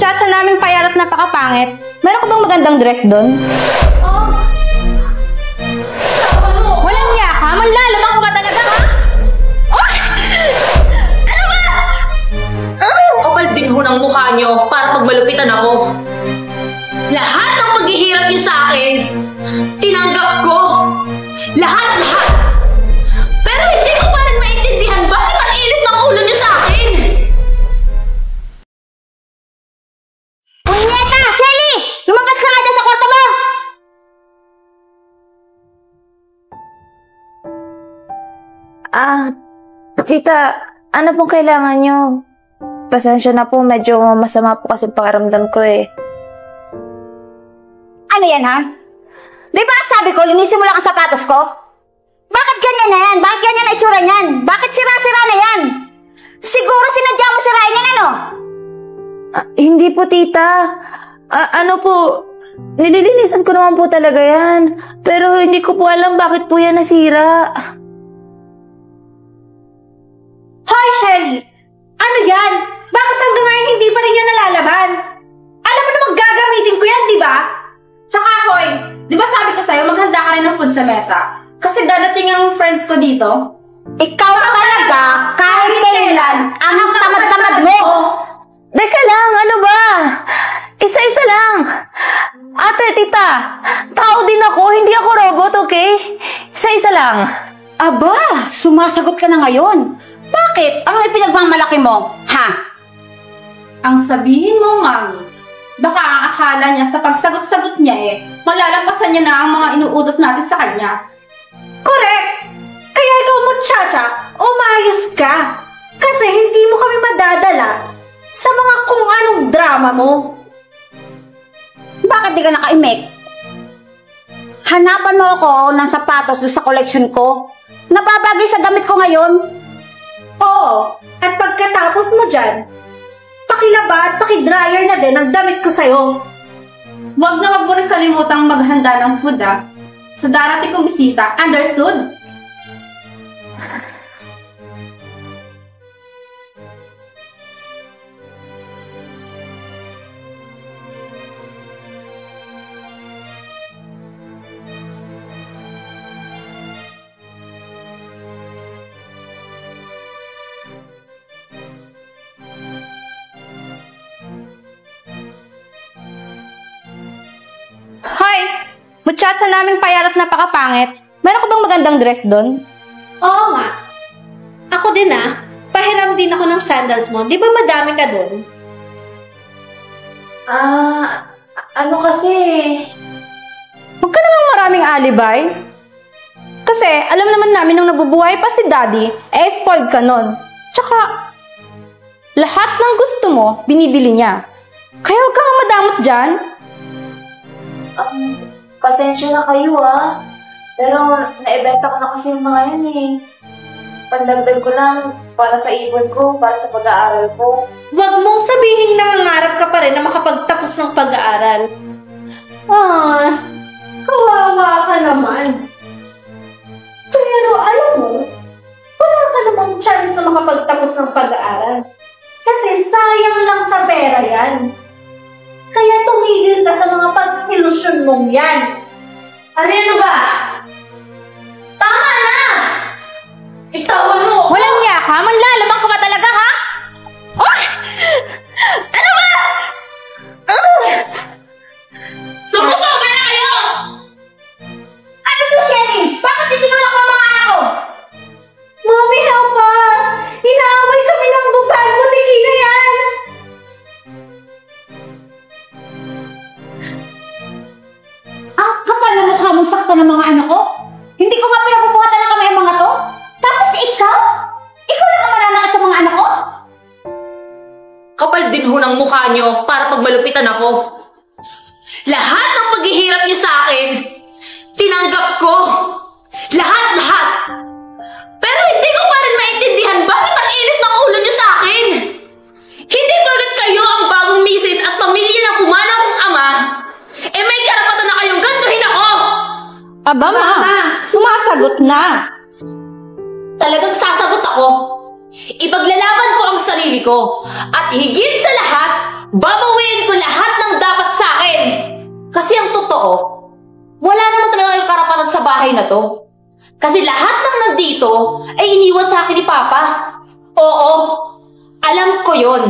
Muchacha naming payat at napakapangit. Meron ka bang magandang dress doon? Oh! Walang niya ka? Manlalamang ka ba talaga, ha? Oh! Ano ba? Kapal din ho ng mukha nyo para pagmalupitan ako. Lahat ng paghihirap nyo sa akin, tinanggap ko. Lahat! Pero hindi ko pa rin maintindihan bakit ang init ng ulo nyo sa akin. Punyeta! Shelly! Lumabas ka nga dyan sa kwarto mo! Tita, ano pong kailangan nyo? Pasensya na po, medyo masama po kasi pakiramdam ko eh. Ano yan, ha? Di ba sabi ko, linisin mo lang ang sapatos ko? Bakit ganyan na yan? Bakit ganyan na itsura niyan? Bakit sira-sira na yan? Siguro sinadya mo sirain yan, ano? Hindi po, tita. Ano po, nililinisan ko naman po talaga yan. Pero hindi ko po alam bakit po yan nasira. Hoy, Shelly! Ano yan? Bakit hanggang ngayon hindi pa rin yan nalalaban? Alam mo naman gagamitin ko yan, di ba? Tsaka, Hoy, di ba sabi ko sa'yo, maghanda ka rin ng food sa mesa? Kasi dadating ang friends ko dito. Ikaw talaga, kahit kailan, ang tamad-tamad mo! Teka lang, ano ba? Isa-isa lang. Ate, tita, tao din ako, hindi ako robot, okay? Isa-isa lang. Aba, sumasagot ka na ngayon. Bakit? Anong ipinagmamalaki mo? Ha? Ang sabihin mo, Mami, baka ang akala niya sa pagsagot-sagot niya malalampasan niya na ang mga inuutos natin sa kanya. Correct! Kaya ikaw, muchacha, umayos ka. Kasi hindi mo kami madadala sa mga kung anong drama mo. Bakit di ka naka-imik? Hanapan mo ako ng sapatos sa collection ko. Nababagay sa damit ko ngayon. Oo, at pagkatapos mo dyan, pakilaba at pakidryer na din ang damit ko sa'yo. Huwag na huwag mo rin kalimutang maghanda ng food, sa darating kong bisita. Understood? Hoy! Muchacha naming payat at napakapangit. Meron ka bang magandang dress doon? Oo nga. Ako din pahiram din ako ng sandals mo. Di ba madami ka doon? Ano kasi? Huwag ka namang maraming alibay. Kasi alam naman namin nung nabubuhay pa si Daddy, spoiled ka nun. Tsaka, lahat ng gusto mo, binibili niya. Kaya huwag kang madamot dyan. Pasensya na kayo pero naibenta ko na kasi yung mga yan eh. Pandagdag ko lang para sa ipon ko, para sa pag-aaral ko. Huwag mong sabihin nangangarap ka pa rin na makapagtapos ng pag-aaral. Kawawa ka naman. Pero alam mo, wala ka namang chance na makapagtapos ng pag-aaral. Kasi sayang lang sa pera yan. Kaya tumigil ka sa mga pag-ilusyon mong yan. Ano ba? Tama na! Itawan mo! Walang niya ka? Manlalamang ka ba talaga, ha? Oh! Ano ba? Sumusobra na kayo! Ano to, Shelly? Bakit itinulak mo ang mga anak ko? Mommy, help us! Inaaway kami ng bupal mo, Tikina yan! Ang kapal na mukha mong sakto ng mga anak ko? Hindi ko nga pinabubuhatan ng kamay ang mga to? Tapos ikaw? Ikaw lang ang mananakit sa mga anak ko? Kapal din ho ng mukha nyo para pagmalupitan ako. Lahat ng paghihirap nyo sa akin, tinanggap ko. Lahat! Pero hindi ko pa rin maintindihan bakit ang init ng ulo nyo sa akin. Hindi porket kayo ang bagong misis at pamilya ng pumanaw kong ama, may karapatan na kayong gantuhin ako. Aba, Ma, sumasagot na. Talagang sasagot ako. Ipaglalaban ko ang sarili ko. At higit sa lahat, babawiin totoo, wala naman talaga kayong karapatan sa bahay na to. Kasi lahat ng nandito ay iniwan sa akin ni Papa. Oo, alam ko yon.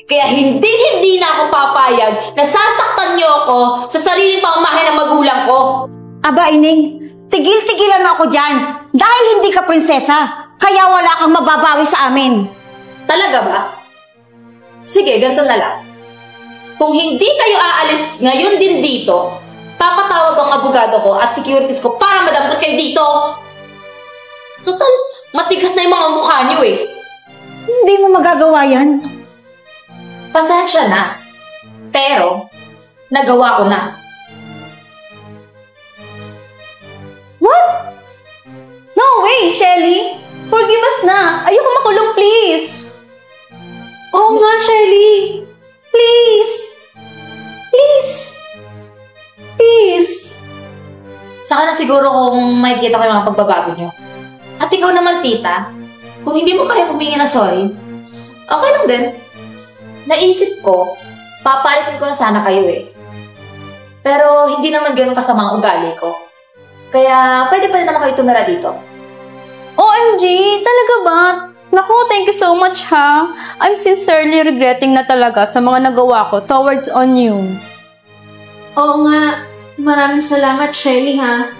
Kaya hindi na ako papayag na sasaktan niyo ako sa sariling pamamahay ng magulang ko. Aba, Ining, tigil-tigilan mo ako dyan. Dahil hindi ka prinsesa, kaya wala kang mababawi sa amin. Talaga ba? Sige, ganito na lang. Kung hindi kayo aalis ngayon din dito, papatawag ang abogado ko at securities ko para madampot kayo dito. Total, matigas na yung mga mukha niyo eh. Hindi mo magagawa yan. Pasensya na. Pero, nagawa ko na. What? No way, Shelly! Forgive us na! Ayoko makulong, please! Oo nga, Shelly. Please. Please. Please. Saka na siguro kung makikita ko yung mga pagbabago niyo. At ikaw naman, tita, kung hindi mo kaya humingi na sorry, okay lang din. Naisip ko, papalisin ko na sana kayo eh. Pero hindi naman ganun kasama ang ugali ko. Kaya pwede pa rin naman kayo tumira dito. OMG! Talaga ba? Naku, thank you so much ha. I'm sincerely regretting na talaga sa mga nagawa ko towards on you. Oo nga. Maraming salamat, Shelly, ha?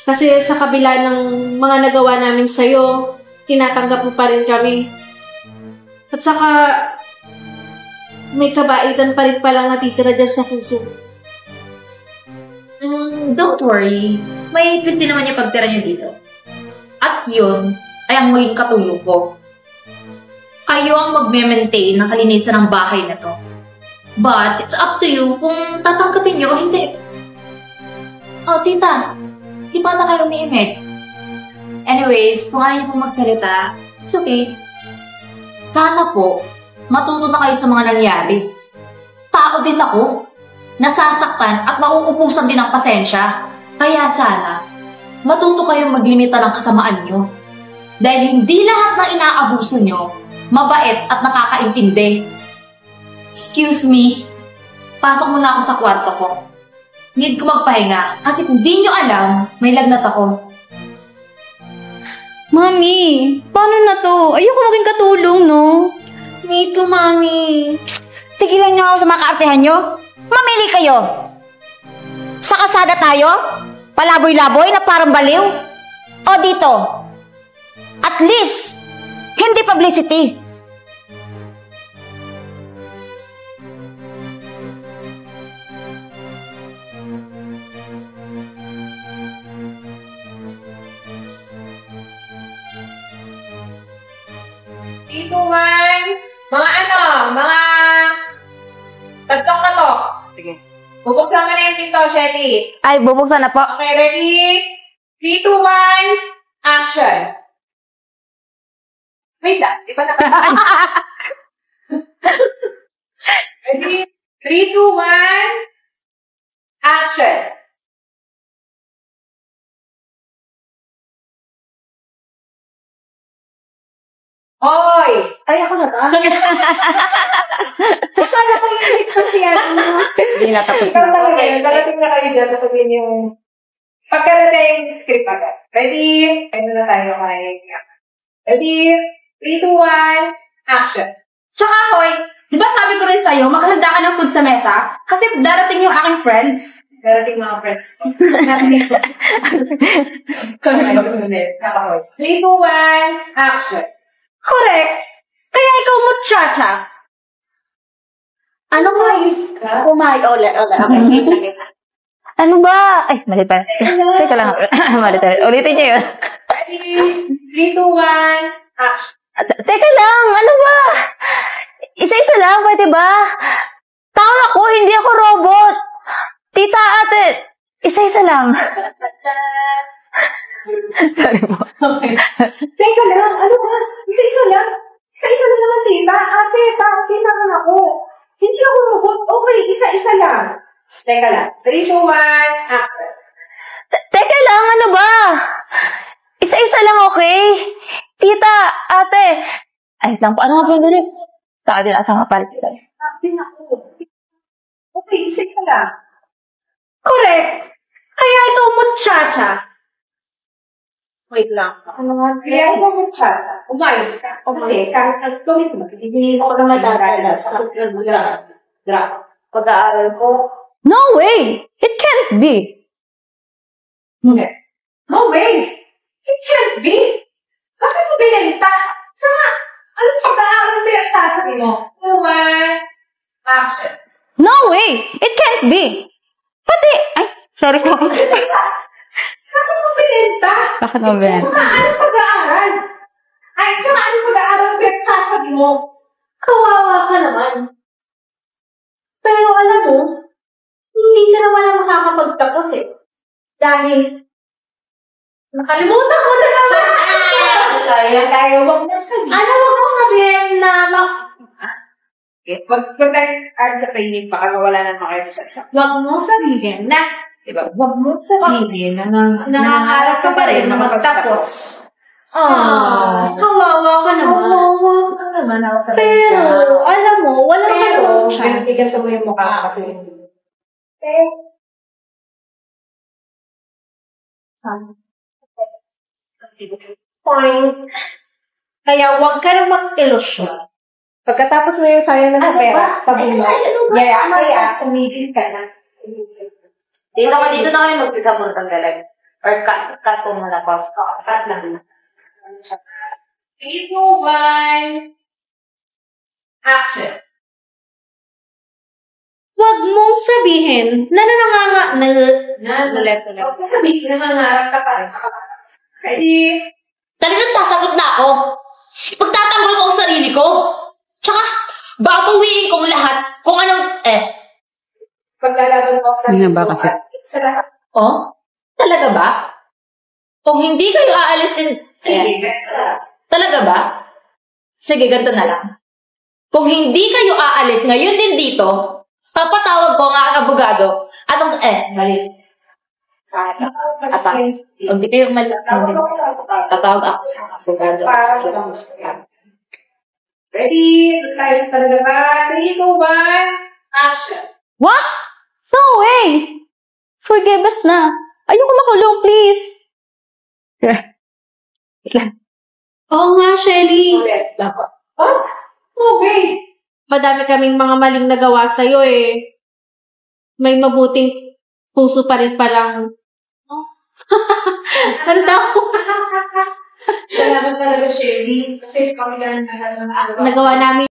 Kasi sa kabila ng mga nagawa namin sa'yo, tinatanggap mo pa rin kami. At saka, may kabaitan pa rin palang natitira dyan sa puso. Don't worry. May twist din naman yung pagtira niyo dito. At yun ay ang maging katulong ko. Kayo ang magme-maintain ng kalinisan ng bahay na to. But it's up to you kung tatanggapin niyo o hindi. Oh, tita. Di ba na kayo umiimik? Anyways, kung ayaw niyo pong magsalita, it's okay. Sana po, matuto na kayo sa mga nangyari. Tao din ako. Nasasaktan at nauubusan din ng pasensya. Kaya sana, matuto kayong maglimita ng kasamaan nyo. Dahil hindi lahat ng inaabuso nyo, mabait at nakakaintindi. Excuse me, pasok muna ako sa kwarto ko. Need ko magpahinga kasi kung di nyo alam, may lagnat ako. Mami, paano na to? Ayoko maging katulong, no? Nito, Mami. Tigilan niyo ako sa mga kaartehan niyo. Mamili kayo. Sa kasada tayo? Palaboy-laboy na parang baliw? O dito? At least, hindi publicity. Dito, mga tatlong katok. Sige. Bubuksan mo na yung pinto, Shelly. Ay, bubuksan na po. Okay, ready? 3, 2, 1, action. Wait lang, di ba Ready? 3, 2, 1, action. Hoy! Ay, ako na ba? Akala ko yung ligtas yan. Hindi na tapos Ikaw na kayo. Darating na kayo dyan. Sasabihin yung pagkarating yung script agad. Ready? Ano na tayo kay... Ready? 3, 2, 1, action. Tsaka, Hoy, di ba sabi ko rin sa'yo, maghanda ka ng food sa mesa? Kasi darating yung aking friends. Darating mga friends ko. Darating ko. Kaya ulit. Kakahoy. 3, 2, 1, action. Correct. Kaya ikaw muchacha. Ano ayos ka? Ulit. Okay. Ano ba? Ay, mali pa. Teka lang. Mali pa. Ulitin niyo yun. Ready? 3, 2, 1, action. Teka lang. Ano ba? Isa-isa lang. Pwede ba? Tao ako. Hindi ako robot. Tita, ate. Isa-isa lang. Sorry po. Okay. Teka lang, ano ba? Isa-isa lang. Isa-isa lang naman, tita. Ate, bakit naman ako? Hindi ako robot. Okay, isa-isa lang. Teka lang. 3, 2, 1, action. Teka lang, ano ba? Isa-isa lang, okay? Tita, ate. Ay, lang po. Ano nga po yung dali? Taka din ata nga palit. Ate, ako. Okay, isa-isa lang. Correct. Kaya ito, muchacha. Wait lang. Kaya ikaw mo chat. Umayos ka. Kasi kahit gawin mo, hindi ko naman daralas sa pag-aaral ko. No way! It can't be! No way! It can't be! Bakit mo binenta? Saka, anong pag-aaral pinagsasabi mo? One, action. No way! It can't be! Pati, ay, sorry po. Bakit mo binenta? Bakit mo ba? Saka, anong pag-aaral? Ay, saka, anong pag-aaral pinagsasabi mo? Kawawa ka naman. Pero alam mo, hindi ka naman na makakapagtapos eh. Dahil, nakalimutan ko na naman! Sayang tayo, wag na sabihin. Ano wag mo sabihin na Wag tayo sa training, baka mawala na mga kayo sa isa. wag mo sabihin na Diba? Wag mo sabihin na nangangarap ka pa rin na magtapos. Kawawa ka naman. naman ako sa Pero, alam mo, wala ka namang chance. Pinatigas mo yung mukha kasi. Point. Kaya wag ka nang mag-ilusyon. Pagkatapos mo yung sayang na sa Ano pera, ba? sabi mo, kaya, tumigil ka na. Dito na kami magpikabor ng galag. Or cut po muna pa. Cut lang. 3, 2, 1. Action. Wag mong sabihin na Ulit. Huwag mo sabihin na mangarap ka pa rin. Ready? Talagang sasagot na ako. Pagtatanggol ko ang sarili ko. Tsaka, babawiin kong lahat kung anong, Paglalaban ko sa Yun na ba kasi? Sa lahat. Oh? Talaga ba? Kung hindi kayo aalis din, Sige. talaga ba? Sige, ganito na lang. Kung hindi kayo aalis ngayon din dito, papatawag ko ang aking abogado at ang, mali. Sa akin. Ata. Kung di kayo umalis, tatawag ako sa abogado. Ready? Tayo sa talaga ba? 3, 2, 1. Action. What? No way! Forgive us na. Ayoko makulong, please. Oo nga, Shelly. Ulit. Dapat. What? Okay. Madami kaming mga maling nagawa sa'yo eh. May mabuting puso pa rin palang. Ano daw? Salamat talaga, Shelly. Kasi kami ganun na Nagawa namin